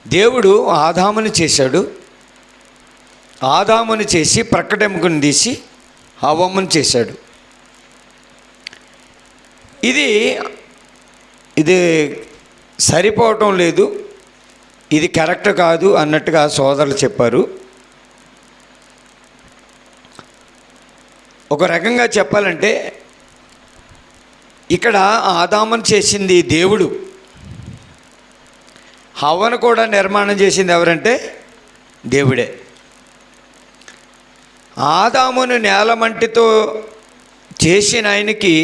దేవుడు ఆదాముని చేశాడు. ఆదాముని చేసి ప్రక్కటెముకను తీసి హవ్వమ్మను చేశాడు. ఇది సరిపోవటం లేదు, ఇది కరెక్ట్ కాదు అన్నట్టుగా సోదరులు చెప్పారు. ఒక రకంగా చెప్పాలంటే ఇక్కడ ఆదామును చేసింది దేవుడు, హవ్వను కూడా నిర్మాణం చేసింది ఎవరంటే దేవుడే. ఆదామును నేలమంటితో చేసిన ఆయనకి,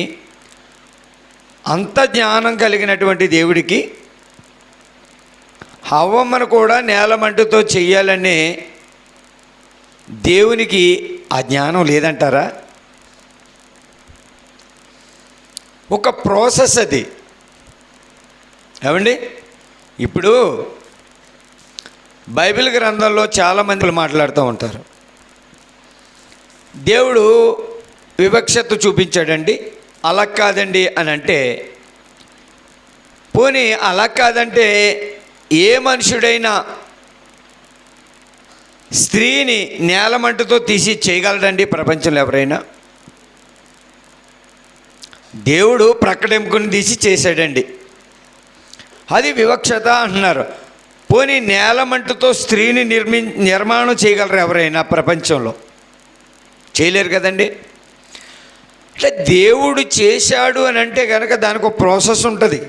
అంత జ్ఞానం కలిగినటువంటి దేవుడికి హవ్వమ్మను కూడా నేలమంటితో చెయ్యాలనే దేవునికి ఆ జ్ఞానం లేదంటారా? ఒక ప్రాసెస్ అది. ఏమండి, ఇప్పుడు బైబిల్ గ్రంథంలో చాలామంది మాట్లాడుతూ ఉంటారు, దేవుడు వివక్షత చూపించాడండి, అలా కాదండి అని అంటే, పోనీ అలా కాదంటే ఏ మనుషుడైనా స్త్రీని నేలమంటతో తీసి చేయగలడండి ప్రపంచంలో ఎవరైనా? దేవుడు ప్రక్కడెంపుకుని తీసి చేశాడండి, అది వివక్షత అంటున్నారు. పోనీ నేలమంటతో స్త్రీని నిర్మాణం చేయగలరు ఎవరైనా ప్రపంచంలో? చేయలేరు కదండి. అంటే దేవుడు చేశాడు అని అంటే కనుక దానికి ఒక ప్రాసెస్ ఉంటుంది.